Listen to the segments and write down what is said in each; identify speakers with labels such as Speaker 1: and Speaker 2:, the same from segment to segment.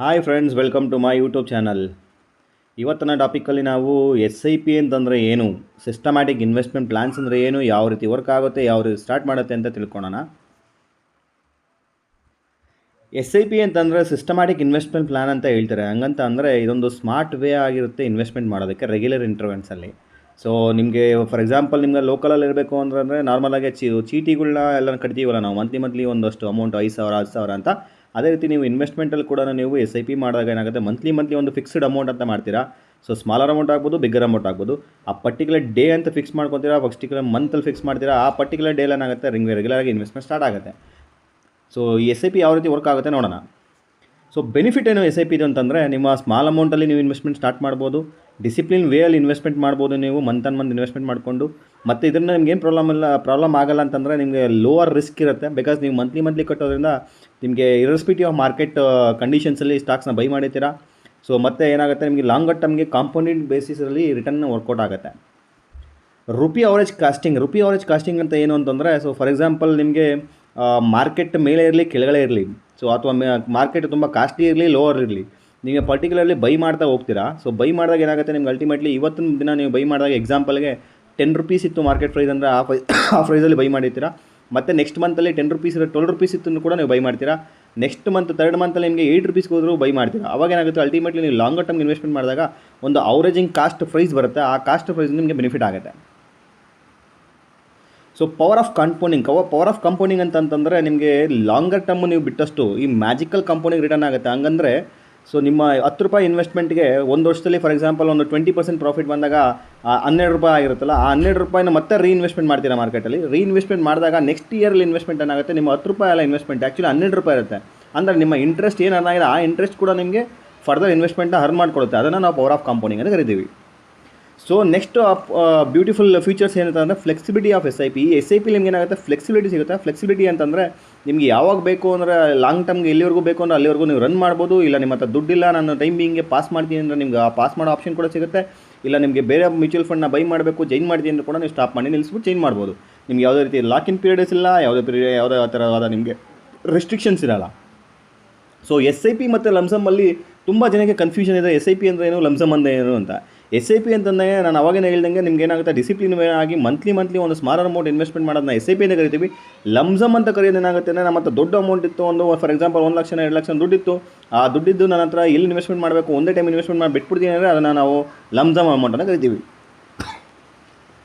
Speaker 1: Hi friends, welcome to my YouTube channel. ಇವತ್ತಿನ ಟಾಪಿಕಲ್ಲಿ ನಾವು ಎಸ್ ಐ ಪಿ ಅಂತಂದರೆ ಏನು, ಸಿಸ್ಟಮ್ಯಾಟಿಕ್ ಇನ್ವೆಸ್ಟ್ಮೆಂಟ್ ಪ್ಲ್ಯಾನ್ಸ್ ಅಂದರೆ ಏನು, ಯಾವ ರೀತಿ ವರ್ಕ್ ಆಗುತ್ತೆ, ಯಾವ ರೀತಿ ಸ್ಟಾರ್ಟ್ ಮಾಡುತ್ತೆ ಅಂತ ತಿಳ್ಕೊಳ್ಳೋಣ. ಎಸ್ ಐ ಪಿ ಅಂತಂದರೆ ಸಿಸ್ಟಮ್ಯಾಟಿಕ್ ಇನ್ವೆಸ್ಟ್ಮೆಂಟ್ ಪ್ಲ್ಯಾನ್ ಅಂತ ಹೇಳ್ತಾರೆ. ಹಂಗಂತ ಅಂದರೆ ಇದೊಂದು ಸ್ಮಾರ್ಟ್ ವೇ ಆಗಿರುತ್ತೆ ಇನ್ವೆಸ್ಟ್ಮೆಂಟ್ ಮಾಡೋದಕ್ಕೆ ರೆಗ್ಯುಲರ್ ಇಂಟರ್ವೆನ್ಸಲ್ಲಿ. ಸೊ ನಿಮಗೆ ಫಾರ್ ಎಕ್ಸಾಂಪಲ್ ನಿಮಗೆ ಲೋಕಲಲ್ಲಿ ಇರಬೇಕು ಅಂದರೆ ನಾರ್ಮಲಾಗಿ ಚೀಟಿಗಳನ್ನ ಎಲ್ಲ ಕಟ್ತೀವಲ್ಲ ನಾವು ಮಂತ್ಲಿ ಒಂದಷ್ಟು ಅಮೌಂಟ್ 5,000 10,000 ಅಂತ. ಅದೇ ರೀತಿ ನೀವು ಇನ್ವೆಸ್ಟ್ಮೆಂಟಲ್ಲಿ ಕೂಡ ನೀವು ಎಸ್ ಐ ಪಿ ಮಾಡಿದಾಗ ಏನಾಗುತ್ತೆ, ಮಂತ್ಲಿ ಒಂದು ಫಿಕ್ಸ್ಡ್ ಅಮೌಂಟ್ ಅಂತ ಮಾಡ್ತೀರಾ. ಸೊ ಸ್ಮಾಲರ್ ಅಮೌಂಟ್ ಆಗ್ಬೋದು, ಬಿಗ್ಗರ್ ಅಮೌಂಟ್ ಆಗ್ಬೋದು. ಆ ಪರ್ಟಿಕ್ಯುಲರ್ ಡೇ ಅಂತ ಫಿಕ್ಸ್ ಮಾಡ್ಕೊತೀರಾ, ಪರ್ಟಿಕ್ಯುಲರ್ ಮಂತಲ್ಲಿ ಫಿಕ್ಸ್ ಮಾಡ್ತೀರಾ. ಆ ಪರ್ಟಿಕ್ಯುಲರ್ ಡೇಲಿ ಏನಾಗುತ್ತೆ, ರೆಗ್ಯುಲರಾಗಿ ಇನ್ವೆಸ್ಟ್ಮೆಂಟ್ ಸ್ಟಾರ್ಟ್ ಆಗುತ್ತೆ. ಸೊ ಈ ಎಸ್ ಐ ಪಿ ಯಾವ ರೀತಿ ವರ್ಕ್ ಆಗುತ್ತೆ ನೋಡೋಣ. ಸೊ ಬೆನಿಫಿಟ್ ಏನು ಎಸ್ ಐ ಪಿದು ಅಂತಂದರೆ, ನಿಮ್ಮ ಸ್ಮಾಲ್ ಅಮೌಂಟಲ್ಲಿ ನೀವು ಇನ್ವೆಸ್ಟ್ಮೆಂಟ್ ಸ್ಟಾರ್ಟ್ ಮಾಡ್ಬೋದು. ಡಿಸಿಪ್ಲಿನ್ ವೇಯಲ್ಲಿ ಇನ್ವೆಸ್ಟ್ಮೆಂಟ್ ಮಾಡ್ಬೋದು ನೀವು ಮಂತ್ ಇನ್ವೆಸ್ಟ್ಮೆಂಟ್ ಮಾಡಿಕೊಂಡು. ಮತ್ತು ಇದರಿಂದ ನಿಮ್ಗೆ ಏನು ಪ್ರಾಬ್ಲಮ್ ಆಗಲ್ಲ ಅಂತಂದರೆ, ನಿಮಗೆ ಲೋವರ್ ರಿಸ್ಕ್ ಇರುತ್ತೆ. ಬಿಕಾಸ್ ನೀವು ಮಂತ್ಲಿ ಕಟ್ಟೋದ್ರಿಂದ ನಿಮಗೆ ಇರ್ರೆಸ್ಪೆಕ್ಟಿವ್ ಆಫ್ ಮಾರ್ಕೆಟ್ ಕಂಡೀಷನ್ಸಲ್ಲಿ ಸ್ಟಾಕ್ಸ್ನ ಬೈ ಮಾಡಿರ್ತೀರಾ. ಸೊ ಮತ್ತೆ ಏನಾಗುತ್ತೆ, ನಿಮಗೆ ಲಾಂಗರ್ ಟರ್ಮ್ಗೆ ಕಾಂಪೌಂಡೆಡ್ ಬೇಸಿಸಲ್ಲಿ ರಿಟರ್ನ್ ವರ್ಕೌಟ್ ಆಗುತ್ತೆ. ರುಪಿ ಅವರೇಜ್ ಕಾಸ್ಟಿಂಗ್ ಅಂತ ಏನು ಅಂತಂದರೆ, ಸೊ ಫಾರ್ ಎಕ್ಸಾಂಪಲ್ ನಿಮಗೆ ಮಾರ್ಕೆಟ್ ಮೇಲೆ ಇರಲಿ ಕೆಳಗಡೆ ಇರಲಿ, ಸೊ ಅಥವಾ ಮಾರ್ಕೆಟ್ ತುಂಬ ಕಾಸ್ಟ್ಲಿ ಇರಲಿ ಲೋವರ್ ಇರಲಿ, ನೀವು ಪರ್ಟಿಕ್ಯುಲರ್ಲಿ ಬೈ ಮಾಡ್ತಾ ಹೋಗ್ತೀರಾ. ಸೊ ಬೈ ಮಾಡಿದಾಗ ಏನಾಗುತ್ತೆ, ನಿಮ್ಗೆ ಅಲ್ಟಿಮೇಟ್ಲಿ ಇವತ್ತಿನ ದಿನ ನೀವು ಬೈ ಮಾಡಿದಾಗ ಎಕ್ಸಾಂಪಲ್ಗೆ 10 ರೂಪೀಸ್ ಇತ್ತು ಮಾರ್ಕೆಟ್ ಪ್ರೈಸ್ ಅಂದರೆ ಆ ಪ್ರೈಸಲ್ಲಿ ಬೈ ಮಾಡಿರ್ತೀರಾ. ಮತ್ತು ನೆಕ್ಸ್ಟ್ ಮಂತಲ್ಲಿ 10 ರೂಪೀಸ್ 12 ರೂಪೀಸ್ ಇತ್ತು ಕೂಡ ನೀವು ಬೈ ಮಾಡ್ತೀರಾ. ನೆಕ್ಸ್ಟ್ ಥರ್ಡ್ ಮಂತಲ್ಲಿ ನಿಮಗೆ 8 ರೂಪೀಸ್ಗೆ ಹೋದರೂ ಬೈ ಮಾಡ್ತೀರಾ. ಅವಾಗ ಏನಾಗುತ್ತೆ, ಅಲ್ಟಿಮೇಟ್ಲಿ ನೀವು ಲಾಂಗರ್ ಟರ್ಮ್ ಇನ್ವೆಸ್ಟ್ಮೆಂಟ್ ಮಾಡಿದಾಗ ಒಂದು ಅವರೇಜಿಂಗ್ ಕಾಸ್ಟ್ ಪ್ರೈಸ್ ಬರುತ್ತೆ. ಆ ಕಾಸ್ಟ್ ಪ್ರೈಸ್ ನಿಮಗೆ ಬೆನಿಫಿಟ್ ಆಗುತ್ತೆ. ಸೊ ಪವರ್ ಆಫ್ ಕಂಪೌಂಡಿಂಗ್ ಅಂತಂದರೆ, ನಿಮಗೆ ಲಾಂಗರ್ ಟರ್ಮ್ ನೀವು ಬಿಟ್ಟಷ್ಟು ಈ ಮ್ಯಾಜಿಕಲ್ ಕಂಪೌಂಡಿಂಗ್ ರಿಟರ್ನ್ ಆಗುತ್ತೆ. ಹಂಗಂದರೆ ಸೊ ನಿಮ್ಮ 10 ರೂಪಾಯಿ ಇನ್ವೆಸ್ಟ್ಮೆಂಟ್ಗೆ ಒಂದು ವರ್ಷದಲ್ಲಿ ಫಾರ್ ಎಕ್ಸಾಂಪಲ್ ಒಂದು 20% ಪ್ರಾಫಿಟ್ ಬಂದಾಗ 12 ರೂಪಾಯಿ ಆಗಿರುತ್ತಲ್ಲ, ಆ 12 ರೂಪಾಯಿನ ಮತ್ತೆ ರೀಇನ್ವೆಸ್ಟ್ಮೆಂಟ್ ಮಾಡ್ತೀರಾ ಮಾರ್ಕೆಟಲ್ಲಿ. ರೀಇನ್ವೆಸ್ಟ್ಮೆಂಟ್ ಮಾಡಿದಾಗ ನೆಕ್ಸ್ಟ್ ಇಯರ್ಲಿ ಇನ್ವೆಸ್ಟ್ಮೆಂಟ್ ಏನಾಗುತ್ತೆ, ನಿಮ್ಮ 10 ರೂಪಾಯಿ ಅಲ್ಲ ಇನ್ವೆಸ್ಟ್ಮೆಂಟ್ ಆ್ಯಕ್ಚುಲಿ 12 ರೂಪಾಯಿ ಇರುತ್ತೆ. ಅಂದರೆ ನಿಮ್ಮ ಇಂಟ್ರೆಸ್ಟ್ ಏನು ಅರ್ನ್ ಆಗಿದೆ, ಆ ಇಂಟ್ರೆಸ್ಟ್ ಕೂಡ ನಿಮಗೆ ಫರ್ದರ್ ಇನ್ವೆಸ್ಟ್ಮೆಂಟ್ನ ಅರ್ನ್ ಮಾಡಿಕೊಡುತ್ತೆ. ಅದನ್ನು ನಾವು ಪವರ್ ಆಫ್ ಕಾಂಪೌಂಡಿಂಗ್ ಅಂತ ಕರಿತೀವಿ. ಸೊ ನೆಕ್ಸ್ಟ್ ಬ್ಯೂಟಿಫುಲ್ ಫೀಚರ್ಸ್ ಏನಂತ ಅಂದರೆ, flexibility of S I P. ಈ ಎಸ್ ಐ ಪಿ ನಿಮ್ಗೆ ಏನಾಗುತ್ತೆ, ಫ್ಲೆಕ್ಸಿಬಿಲಿಟಿ ಸಿಗುತ್ತೆ. ಫ್ಲೆಕ್ಸಿಬಿಲಿಟಿ ಅಂತಂದರೆ, ನಿಮಗೆ ಯಾವಾಗ ಬೇಕು ಅಂದರೆ ಲಾಂಗ್ ಟರ್ಮ್ಗೆ ಎಲ್ಲಿವರೆಗೂ ಬೇಕು ಅಂದರೆ ಅಲ್ಲಿವರೆಗೂ ನೀವು ರನ್ ಮಾಡ್ಬೋದು. ಇಲ್ಲ ನಿಮ್ಮ ಹತ್ರ ದುಡ್ಡಿಲ್ಲ, ನಾನು ಟೈಮಿಂಗ್ಗೆ ಪಾಸ್ ಮಾಡ್ತೀನಿ ಅಂದರೆ ನಿಮ್ಗೆ ಆ ಪಾಸ್ ಮಾಡೋ ಆಪ್ಷನ್ ಕೂಡ ಸಿಗುತ್ತೆ. ಇಲ್ಲ ನಿಮಗೆ ಬೇರೆ ಮ್ಯೂಚುವಲ್ ಫಂಡ್ನ ಬೈ ಮಾಡಬೇಕು, ಚೇಂಜ್ ಮಾಡ್ತೀನಿ ಅಂದರೆ ಕೂಡ ನೀವು ಸ್ಟಾಪ್ ಮಾಡಿ ನಿಲ್ಲಿಸ್ಬಿಟ್ಟು ಚೇಂಜ್ ಮಾಡ್ಬೋದು. ನಿಮ್ಗೆ ಯಾವುದೇ ರೀತಿ ಲಾಕ್ ಇನ್ ಪೀರಿಯಡ್ಸ್ ಇಲ್ಲ, ಯಾವುದೇ ಥರವಾದ ನಿಮಗೆ ರೆಸ್ಟ್ರಿಕ್ಷನ್ಸ್ ಇರಲ್ಲ. ಸೊ ಎಸ್ ಐ ಪಿ ಮತ್ತು ಲಮ್ಸಮ್ಮಲ್ಲಿ ತುಂಬ ಜನಕ್ಕೆ ಕನ್ಫ್ಯೂಷನ್ ಇದೆ. ಎಸ್ ಐ ಪಿ ಅಂದರೆ ಏನು, ಲಮ್ಸಮ್ ಅಂದರೆ ಏನು ಅಂತ. ಎಸ್ ಐ ಪಿ ಅಂತಂದರೆ ನಾನು ಅವಾಗೇನು ಹೇಳ್ದಂಗೆ ನಿಮ್ಗೆ ಏನಾಗುತ್ತೆ, ಡಿಸಿಪ್ಲಿನ್ ಆಗಿ ಮಂತ್ಲಿ ಒಂದು ಸ್ಮಾಲರ್ ಅಮೌಂಟ್ ಇನ್ವೆಸ್ಟ್ಮೆಂಟ್ ಮಾಡೋದನ್ನ ಎಸ್ ಐ ಪಿ ಅಂತ ಕರಿತೀವಿ. ಲಮ್ಸಮ್ ಅಂತ ಕರೆಯೋದು ಏನಾಗುತ್ತೆ ಅಂದರೆ, ನಮ್ಮ ಹತ್ರ ದೊಡ್ಡ ಅಮೌಂಟ್ ಇತ್ತು, ಒಂದು ಫಾರ್ ಎಕ್ಸಾಂಪಲ್ 1 ಲಕ್ಷ 2 ಲಕ್ಷ ದುಡ್ಡಿತ್ತು. ಆ ದುಡ್ಡಿದ್ದು ನನ್ನ ಹತ್ರ ಎಲ್ಲಿ ಇನ್ವೆಸ್ಟ್ಮೆಂಟ್ ಮಾಡಬೇಕು, ಒಂದೇ ಟೈಮ್ ಇನ್ವೆಸ್ಟ್ಮೆಂಟ್ ಮಾಡಿ ಬಿಟ್ಬಿಡ್ತೀನಿ ಅಂದರೆ ಅದನ್ನು ನಾವು ಲಮ್ಸಮ್ ಅಮೌಂಟ್ ಅಂತ ಕರಿತೀವಿ.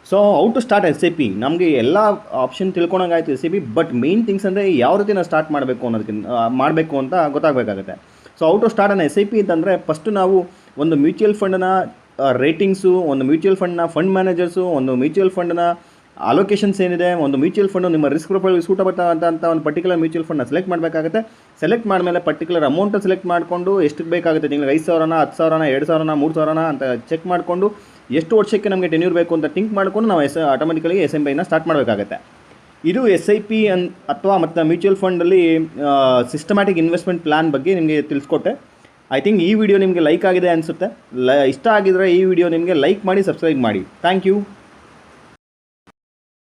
Speaker 1: So how to start S I P, ನಮಗೆ ಎಲ್ಲ ಆಪ್ಷನ್ ತಿಳ್ಕೊಳಂಗಾಯ್ತು S I P. But main things ಅಂದರೆ ಯಾವ ರೀತಿ ನಾವು ಸ್ಟಾರ್ಟ್ ಮಾಡಬೇಕು ಅಂತ ಗೊತ್ತಾಗಬೇಕಾಗುತ್ತೆ. So how to start S I P ಅಂತಂದರೆ, ಫಸ್ಟು ನಾವು ಒಂದು ಮ್ಯೂಚುವಲ್ ಫಂಡ್ನ ರೇಟಿಂಗ್ಸು, ಒಂದು ಮ್ಯೂಚುವಲ್ ಫಂಡ್ನ ಫಂಡ್ ಮ್ಯಾನೇಜರ್ಸು, ಒಂದು ಮ್ಯೂಚುವಲ್ ಫಂಡ್ನ ಅಲೋಕೇಶನ್ಸ್ ಏನಿದೆ, ಒಂದು ಮ್ಯೂಚುವಲ್ ಫಂಡು ನಿಮ್ಮ ರಿಸ್ಕ್ ಪ್ರೊಫೈಲ್ ಸೂಟಬಲ್ ಅಂತ ಒಂದು ಪರ್ಟಿಕ್ಯುಲರ್ ಮ್ಯೂಚುವಲ್ ಫಂಡ್ನ ಸೆಲೆಕ್ಟ್ ಮಾಡಬೇಕಾಗುತ್ತೆ. ಸೆಲೆಕ್ಟ್ ಮಾಡಿದ್ಮೇಲೆ ಪರ್ಟಿಕ್ಯುಲರ್ ಅಮೌಂಟ್ ಸೆಲೆಕ್ಟ್ ಮಾಡಿಕೊಂಡು ಎಷ್ಟು ಬೇಕಾಗುತ್ತೆ, ತಿಂಗಳಿಗೆ 5,000 10,000 2,000 3,000 ಅಂತ ಚೆಕ್ ಮಾಡಿಕೊಂಡು ಎಷ್ಟು ವರ್ಷಕ್ಕೆ ನಮಗೆ ಟೆನ್ಯೂರ್ ಬೇಕು ಅಂತ ಥಿಂಕ್ ಮಾಡಿಕೊಂಡು ನಾವು ಆಟೋಮೆಟಿಕಲಿ ಎಸ್ ಎಂ ಐನ ಸ್ಟಾರ್ಟ್ ಮಾಡಬೇಕಾಗುತ್ತೆ. ಇದು ಎಸ್ ಐ ಪಿ ಅಥವಾ ಮತ್ತು ಮ್ಯೂಚುವಲ್ ಫಂಡಲ್ಲಿ ಸಿಸ್ಟಮ್ಯಾಟಿಕ್ ಇನ್ವೆಸ್ಟ್ಮೆಂಟ್ ಪ್ಲ್ಯಾನ್ ಬಗ್ಗೆ ನಿಮಗೆ ತಿಳಿಸ್ಕೊಟ್ಟೆ. ಐ ಥಿಂಕ್ ಈ ವಿಡಿಯೋ ನಿಮಗೆ ಲೈಕ್ ಆಗಿದೆ ಅನಿಸುತ್ತೆ. ಇಷ್ಟ ಆಗಿದರೆ ಈ ವಿಡಿಯೋ ನಿಮಗೆ ಲೈಕ್ ಮಾಡಿ, ಸಬ್ಸ್ಕ್ರೈಬ್ ಮಾಡಿ. Thank you.